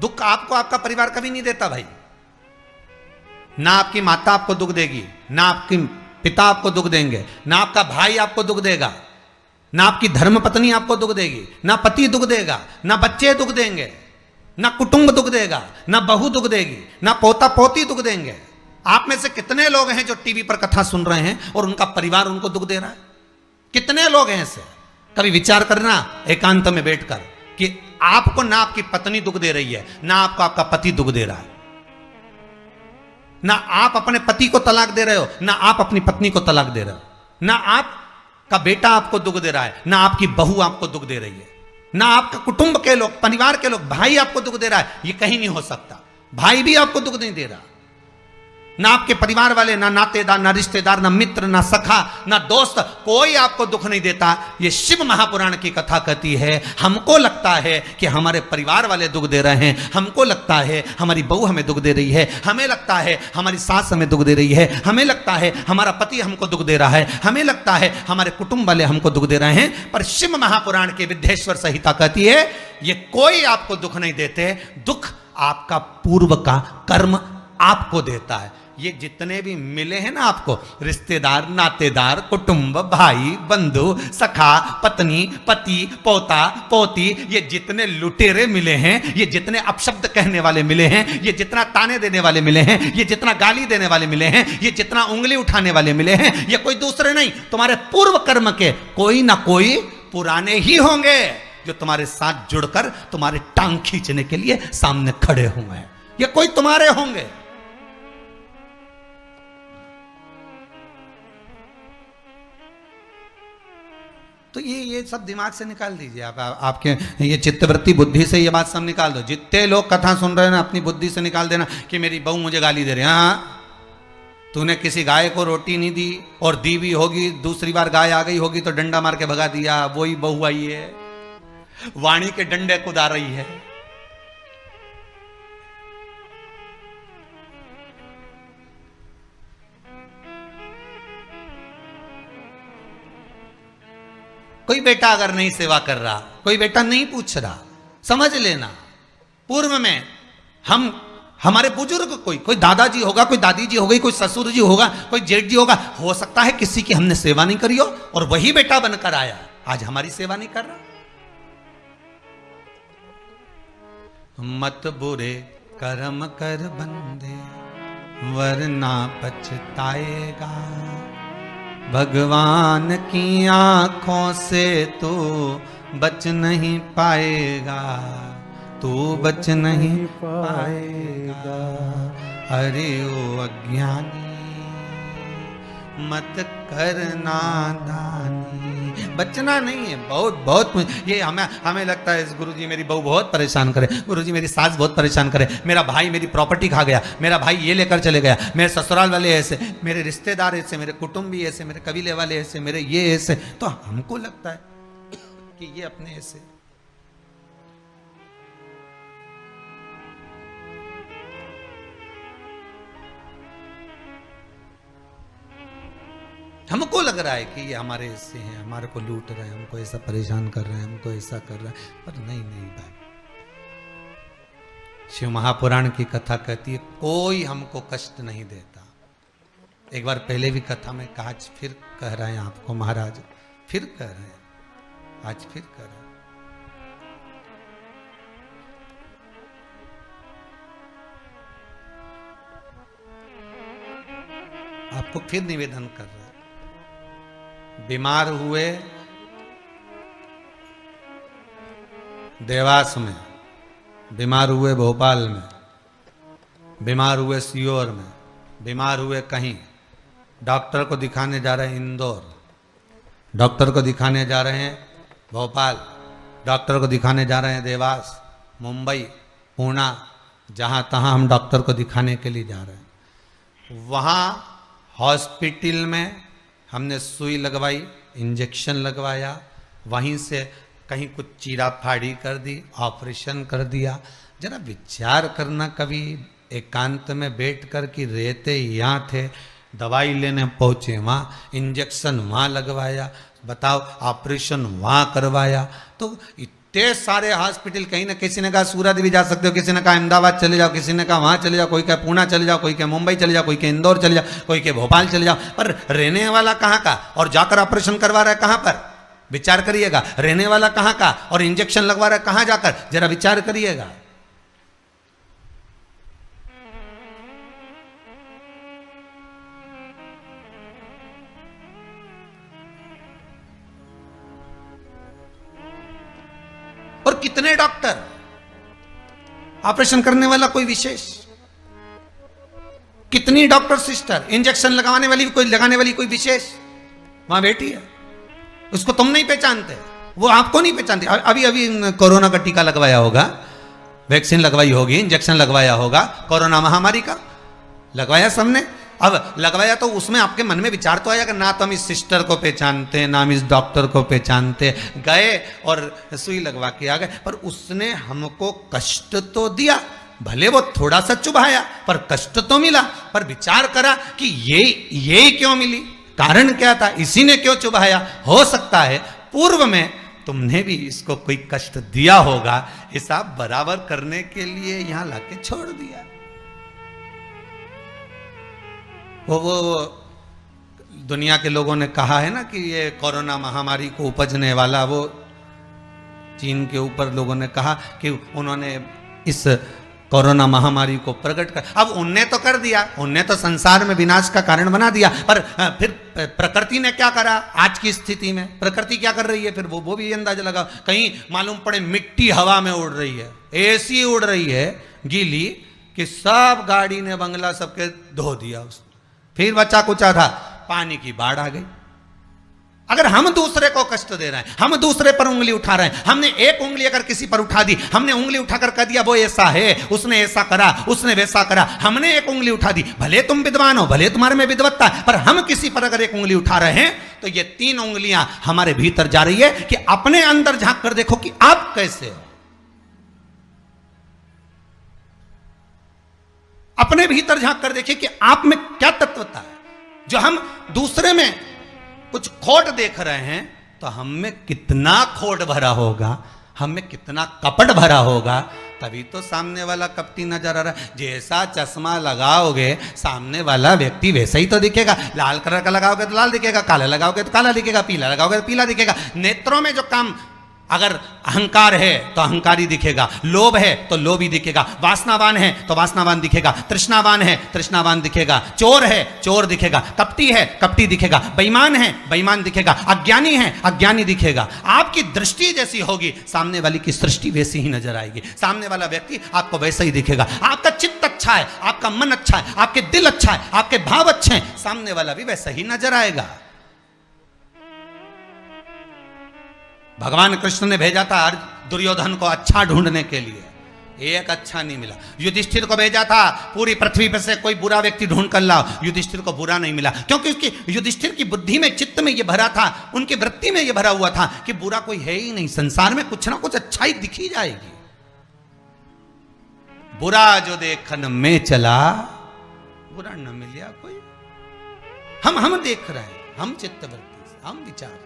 दुख आपको आपका परिवार कभी नहीं देता भाई। ना आपकी माता आपको दुख देगी, ना आपके पिता आपको दुख देंगे, ना आपका भाई आपको दुख देगा, ना आपकी धर्म पत्नी आपको दुख देगी, ना पति दुख देगा, ना बच्चे दुख देंगे, ना कुटुंब दुख देगा, ना बहू दुख देगी, ना पोता पोती दुख देंगे। आप में से कितने लोग हैं जो टीवी पर कथा सुन रहे हैं और उनका परिवार उनको दुख दे रहा है? कितने लोग हैं ऐसे? कभी विचार करना एकांत में बैठकर कि आपको ना आपकी पत्नी दुख दे रही है, ना आपको आपका पति दुख दे रहा है, ना आप अपने पति को तलाक दे रहे हो, ना आप अपनी पत्नी को तलाक दे रहे हो, ना आपका बेटा आपको दुख दे रहा है, ना आपकी बहू आपको दुख दे रही है, ना आपका कुटुंब के लोग, परिवार के लोग, भाई आपको दुख दे रहा है। ये कहीं नहीं हो सकता। भाई भी आपको दुख नहीं दे रहा, ना आपके परिवार वाले, ना नातेदार, ना रिश्तेदार, ना मित्र, ना सखा, ना दोस्त, कोई आपको दुख नहीं देता। ये शिव महापुराण की कथा कहती है हमको लगता है कि हमारे परिवार वाले दुख दे रहे हैं, हमको लगता है हमारी बहू हमें दुख दे रही है, हमें लगता है हमारी सास हमें दुख दे रही है, हमें लगता है हमारा पति हमको दुख दे रहा है, हमें लगता है हमारे कुटुंब वाले हमको दुख दे रहे हैं। पर शिव महापुराण की विद्येश्वर संहिता कहती है ये कोई आपको दुख नहीं देते, दुख आपका पूर्व का कर्म आपको देता है। ये जितने भी मिले हैं ना आपको, रिश्तेदार, नातेदार, कुटुंब, भाई, बंधु, सखा, पत्नी, पति, पोता, पोती, ये जितने लुटेरे मिले हैं, ये जितने अपशब्द कहने वाले मिले हैं, ये जितना ताने देने वाले मिले हैं, ये जितना गाली देने वाले मिले हैं, ये जितना उंगली उठाने वाले मिले हैं, ये कोई दूसरे नहीं, तुम्हारे पूर्व कर्म के कोई ना कोई पुराने ही होंगे जो तुम्हारे साथ जुड़कर तुम्हारे टांग खींचने के लिए सामने खड़े हुए हैं। ये कोई तुम्हारे होंगे। तो ये सब दिमाग से निकाल दीजिए आप आपके ये चित्तवृत्ति बुद्धि से ये बात सब निकाल दो। जितने लोग कथा सुन रहे हैं ना, अपनी बुद्धि से निकाल देना कि मेरी बहू मुझे गाली दे रही है। हाँ, तूने किसी गाय को रोटी नहीं दी और दी भी होगी, दूसरी बार गाय आ गई होगी तो डंडा मार के भगा दिया, वही बहू आई है, वाणी के डंडे कुदा रही है। कोई बेटा अगर नहीं सेवा कर रहा, कोई बेटा नहीं पूछ रहा, समझ लेना पूर्व में हमारे बुजुर्ग, कोई दादाजी होगा, कोई दादी जी हो गई, कोई ससुर जी होगा, कोई जेठ जी होगा, हो सकता है किसी की हमने सेवा नहीं करी हो और वही बेटा बनकर आया, आज हमारी सेवा नहीं कर रहा। मत बुरे कर्म कर बंदे वरना पछताएगा, भगवान की आंखों से तू बच नहीं पाएगा, तू बच नहीं पाएगा। अरे ओ अज्ञानी मत करना दानी। बचना नहीं है, बहुत ये हमें लगता है गुरुजी मेरी बहू बहुत परेशान करे, गुरुजी मेरी सास बहुत परेशान करे, मेरा भाई मेरी प्रॉपर्टी खा गया, मेरा भाई ये लेकर चले गया, मेरे ससुराल वाले ऐसे, मेरे रिश्तेदार ऐसे, मेरे कुटुंबी ऐसे, मेरे कबीले वाले ऐसे, मेरे ये ऐसे। तो हमको लगता है कि ये अपने ऐसे। हमको लग रहा है कि ये हमारे ऐसे हैं, हमारे को लूट रहे हैं, हमको ऐसा परेशान कर रहे हैं, हमको ऐसा कर रहे हैं, पर नहीं भाई। शिव महापुराण की कथा कहती है कोई हमको कष्ट नहीं देता। एक बार पहले भी कथा में कहा, आज फिर कह रहे हैं आपको महाराज, फिर कह रहे हैं, आज फिर कह रहे हैं। आपको फिर निवेदन कर रहे हैं, बीमार हुए देवास में, बीमार हुए भोपाल में, बीमार हुए सीहोर में, बीमार हुए कहीं, डॉक्टर को दिखाने जा रहे हैं इंदौर, डॉक्टर को दिखाने जा रहे हैं भोपाल, डॉक्टर को दिखाने जा रहे हैं देवास, मुंबई, पुणे, जहाँ तहाँ हम डॉक्टर को दिखाने के लिए जा रहे हैं। वहाँ हॉस्पिटल में हमने सुई लगवाई, इंजेक्शन लगवाया, वहीं से कहीं कुछ चीरा फाड़ी कर दी, ऑपरेशन कर दिया। जरा विचार करना कभी एकांत में बैठ कर कि रहते यहाँ थे, दवाई लेने पहुँचे वहाँ, इंजेक्शन वहाँ लगवाया, बताओ ऑपरेशन वहाँ करवाया। तो इतने सारे हॉस्पिटल, कहीं ना किसी ने कहा सूरत भी जा सकते हो, किसी ने कहा अहमदाबाद चले जाओ, किसी ने कहा वहां चले जाओ, कोई कहे पूना चले जाओ, कोई कहे मुंबई चले जाओ, कोई कहे इंदौर चले जाओ, कोई कहे भोपाल चले जाओ, पर रहने वाला कहाँ का और जाकर ऑपरेशन करवा रहा है कहाँ पर? विचार करिएगा। रहने वाला कहाँ का और इंजेक्शन लगवा रहा है कहाँ जाकर? जरा विचार करिएगा। और कितने डॉक्टर, ऑपरेशन करने वाला कोई विशेष, कितनी डॉक्टर सिस्टर, इंजेक्शन लगाने वाली कोई विशेष वहां बैठी है, उसको तुम नहीं पहचानते, वो आपको नहीं पहचानते। अभी अभी कोरोना का टीका लगवाया होगा, वैक्सीन लगवाई होगी, इंजेक्शन लगवाया होगा, कोरोना महामारी का लगवाया सबने। अब लगवाया तो उसमें आपके मन में विचार तो आया कि ना तो हम इस सिस्टर को पहचानते, ना हम इस डॉक्टर को पहचानते, गए और सुई लगवा के आ गए, पर उसने हमको कष्ट तो दिया, भले वो थोड़ा सा चुभाया पर कष्ट तो मिला। पर विचार करा कि ये क्यों मिली, कारण क्या था, इसी ने क्यों चुभाया? हो सकता है पूर्व में तुमने भी इसको कोई कष्ट दिया होगा, हिसाब बराबर करने के लिए यहां लाके छोड़ दिया। वो दुनिया के लोगों ने कहा है ना कि ये कोरोना महामारी को उपजने वाला, वो चीन के ऊपर लोगों ने कहा कि उन्होंने इस कोरोना महामारी को प्रकट कर, अब उनने तो कर दिया, उनने तो संसार में विनाश का कारण बना दिया, पर फिर प्रकृति ने क्या करा? आज की स्थिति में प्रकृति क्या कर रही है? फिर वो भी अंदाजा लगा, कहीं मालूम पड़े मिट्टी हवा में उड़ रही है, ऐसी उड़ रही है गीली कि सब गाड़ी ने बंगला सबके धो दिया उसने। फिर बचा कुचा था, पानी की बाढ़ आ गई। अगर हम दूसरे को कष्ट दे रहे हैं, हम दूसरे पर उंगली उठा रहे हैं, हमने एक उंगली अगर किसी पर उठा दी, हमने उंगली उठाकर कह दिया वो ऐसा है, उसने ऐसा करा, उसने वैसा करा, हमने एक उंगली उठा दी, भले तुम विद्वान हो, भले तुम्हारे में विद्वत्ता है, पर हम किसी पर अगर एक उंगली उठा रहे हैं तो ये 3 उंगलियां हमारे भीतर जा रही है कि अपने अंदर झांक कर देखो कि आप कैसे हो, अपने भीतर झांक कर देखिए कि आप में क्या तत्वता है। जो हम दूसरे में कुछ खोट देख रहे हैं तो हम में कितना खोट भरा होगा, हम में कितना कपट भरा होगा, तभी तो सामने वाला कपटी नजर आ रहा है। जैसा चश्मा लगाओगे सामने वाला व्यक्ति वैसा ही तो दिखेगा। लाल कलर का लगाओगे तो लाल दिखेगा, काला लगाओगे तो काला दिखेगा, पीला लगाओगे तो पीला दिखेगा। नेत्रों में जो काम, अगर अहंकार है तो अहंकारी दिखेगा, लोभ है तो लोभी दिखेगा, वासनावान है तो वासनावान दिखेगा, तृष्णावान है तृष्णावान दिखेगा, चोर है चोर दिखेगा, कपटी है कपटी दिखेगा, बेईमान है बेईमान दिखेगा, अज्ञानी है अज्ञानी दिखेगा। आपकी दृष्टि जैसी होगी सामने वाली की सृष्टि वैसी ही नजर आएगी, सामने वाला व्यक्ति आपको वैसा ही दिखेगा। आपका चित्त अच्छा है, आपका मन अच्छा है, आपके दिल अच्छा है, आपके भाव अच्छे हैं, सामने वाला भी वैसा ही नजर आएगा। भगवान कृष्ण ने भेजा था दुर्योधन को अच्छा ढूंढने के लिए, एक अच्छा नहीं मिला। युधिष्ठिर को भेजा था पूरी पृथ्वी पर से कोई बुरा व्यक्ति ढूंढ कर लाओ, युधिष्ठिर को बुरा नहीं मिला, क्योंकि उसकी युधिष्ठिर की बुद्धि में, चित्त में ये भरा था, उनकी वृत्ति में ये भरा हुआ था कि बुरा कोई है ही नहीं, संसार में कुछ ना कुछ अच्छाई दिखी जाएगी। बुरा जो देखन में चला बुरा न मिलिया कोई। हम देख रहे हैं, हम चित्तवृत्ति से, हम विचार।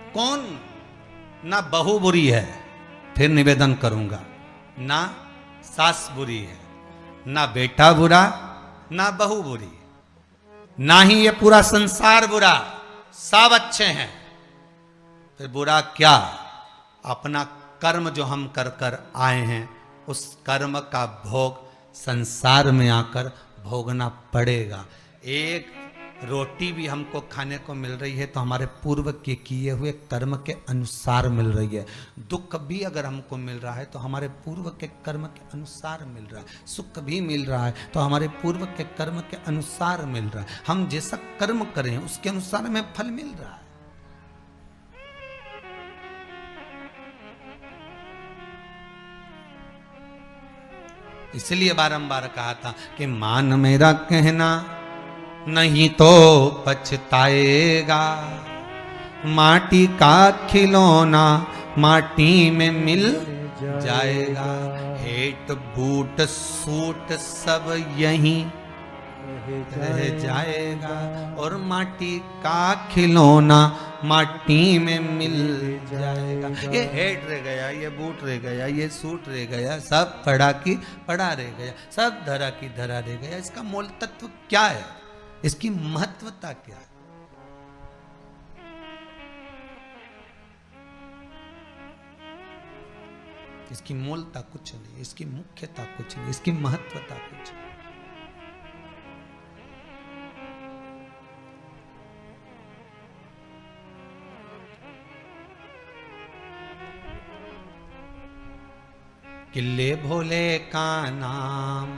कौन ना बहू बुरी है, फिर निवेदन करूंगा, ना सास बुरी है, ना बेटा बुरा, ना बहू बुरी, ना ही ये पूरा संसार बुरा, सब अच्छे हैं। फिर बुरा क्या? अपना कर्म जो हम कर कर आए हैं, उस कर्म का भोग संसार में आकर भोगना पड़ेगा। एक रोटी भी हमको खाने को मिल रही है तो हमारे पूर्व के किए हुए कर्म के अनुसार मिल रही है। दुख भी अगर हमको मिल रहा है तो हमारे पूर्व के कर्म के अनुसार मिल रहा है। सुख भी मिल रहा है तो हमारे पूर्व के कर्म के अनुसार मिल रहा है। हम जैसा कर्म करें उसके अनुसार हमें फल मिल रहा है। इसलिए बारंबार कहा था कि मान मेरा कहना नहीं तो पछताएगा, माटी का खिलौना माटी में मिल जाएगा, हेट बूट सूट सब यहीं रह जाएगा, और माटी का खिलौना माटी में मिल जाएगा। ये हेड रह गया, ये बूट रह गया, ये सूट रह गया, सब पड़ा की पड़ा रह गया, सब धरा की धरा रह गया। इसका मूल तत्व क्या है? इसकी महत्वता क्या है? इसकी मूलता कुछ नहीं, इसकी मुख्यता कुछ नहीं, इसकी महत्वता कुछ नहीं। किले भोले का नाम,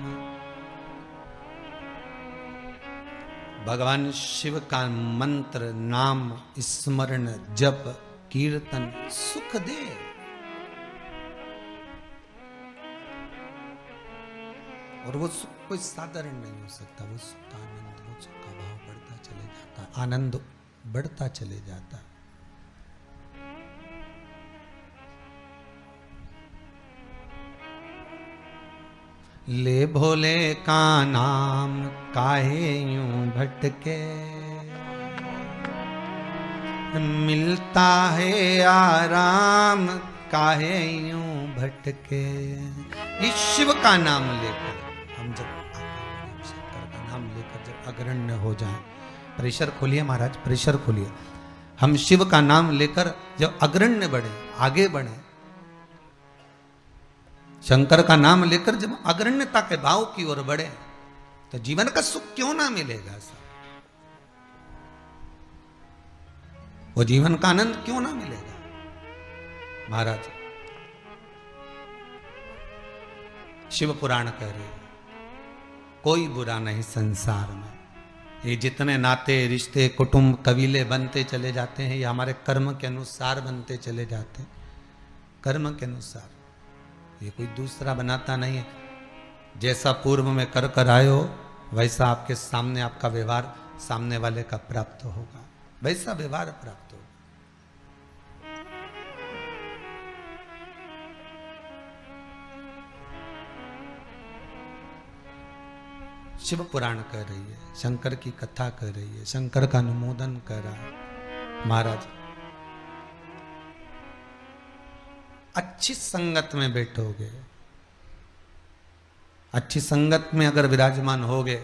भगवान शिव का मंत्र, नाम स्मरण जप कीर्तन सुख दे। और वो सुख कोई साधारण नहीं हो सकता। वो सुख का आनंद, वो सुख का भाव बढ़ता चले जाता, आनंद बढ़ता चले जाता। ले भोले का नाम काहे यूं भटके, मिलता है आराम काहे यूं भटके। इस शिव का नाम लेकर हम जब शंकर का नाम लेकर जब अग्रण्य हो जाएं, प्रेशर खोलिए महाराज, प्रेशर खोलिए। हम शिव का नाम लेकर जब अग्रण्य बढ़े, आगे बढ़े, शंकर का नाम लेकर जब अग्रण्यता के भाव की ओर बढ़े, तो जीवन का सुख क्यों ना मिलेगा साहब? वो जीवन का आनंद क्यों ना मिलेगा महाराज? शिव पुराण कह रहे हैं कोई बुरा नहीं संसार में। ये जितने नाते रिश्ते कुटुंब कबीले बनते चले जाते हैं, ये हमारे कर्म के अनुसार बनते चले जाते हैं। कर्म के अनुसार, ये कोई दूसरा बनाता नहीं है। जैसा पूर्व में कर कर आए हो, वैसा आपके सामने आपका व्यवहार सामने वाले का प्राप्त होगा, वैसा व्यवहार प्राप्त होगा। शिव पुराण कह रही है, शंकर की कथा कह रही है, शंकर का अनुमोदन कर रहा है महाराज। अच्छी संगत में बैठोगे, अच्छी संगत में अगर विराजमान होगे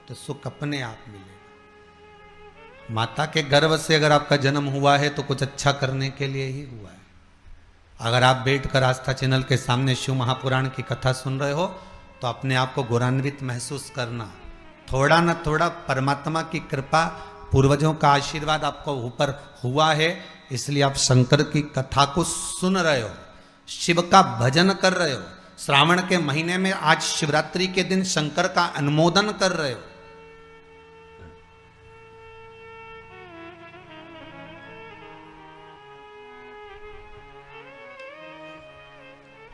तो सुख अपने आप मिलेगा। माता के गर्भ से अगर आपका जन्म हुआ है तो कुछ अच्छा करने के लिए ही हुआ है। अगर आप बैठकर आस्था चैनल के सामने शिव महापुराण की कथा सुन रहे हो तो अपने आप को गौरवान्वित महसूस करना। थोड़ा न थोड़ा परमात्मा की कृपा, पूर्वजों का आशीर्वाद आपको ऊपर हुआ है, इसलिए आप शंकर की कथा को सुन रहे हो, शिव का भजन कर रहे हो। श्रावण के महीने में आज शिवरात्रि के दिन शंकर का अनुमोदन कर रहे हो।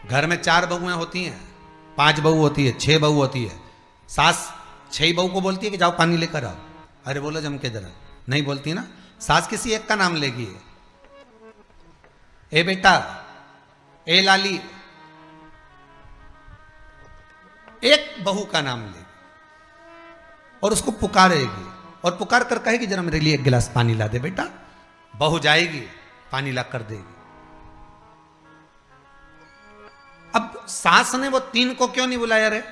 घर में 4 बहुएं होती हैं, 5 बहू होती है, 6 बहू होती है। सास 6 बहू को बोलती है कि जाओ पानी लेकर आओ, अरे बोलो जम के जरा, नहीं बोलती ना। सास किसी एक का नाम लेगी, ए बेटा, ए लाली, एक बहू का नाम लेगी और उसको पुकारेगी और पुकार कर कहेगी जरा मेरे लिए 1 गिलास पानी ला दे बेटा। बहू जाएगी, पानी ला कर देगी। अब सास ने वो 3 को क्यों नहीं बुलाया रे?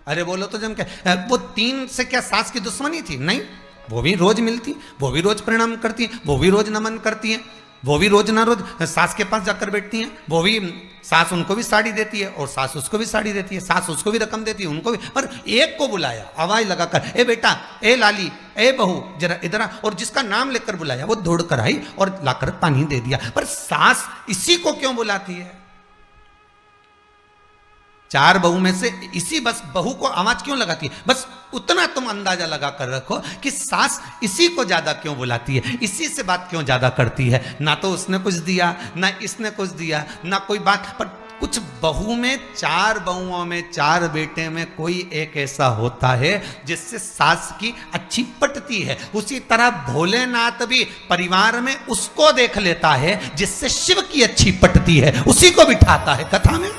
अरे बोलो तो जम क्या, वो 3 से क्या सास की दुश्मनी थी? नहीं, वो भी रोज मिलती, वो भी रोज प्रणाम करती है, वो भी रोज नमन करती है, वो भी रोज ना रोज सास के पास जाकर बैठती हैं। वो भी, सास उनको भी साड़ी देती है और सास उसको भी साड़ी देती है, सास उसको भी रकम देती है, उनको भी। पर एक को बुलाया आवाज लगाकर, ए बेटा, ए लाली, ए बहू, जरा इधर आ। और जिसका नाम लेकर बुलाया वो दौड़ कर आई और लाकर पानी दे दिया। पर सास इसी को क्यों बुलाती है? 4 बहू में से इसी बस बहू को आवाज क्यों लगाती है? बस उतना तुम अंदाजा लगा कर रखो कि सास इसी को ज्यादा क्यों बुलाती है, इसी से बात क्यों ज्यादा करती है। ना तो उसने कुछ दिया, ना इसने कुछ दिया, ना कोई बात। पर कुछ बहू में, 4 बहुओं में, 4 बेटे में कोई एक ऐसा होता है जिससे सास की अच्छी पटती है। उसी तरह भोलेनाथ भी परिवार में उसको देख लेता है जिससे शिव की अच्छी पटती है, उसी को बिठाता है कथा में।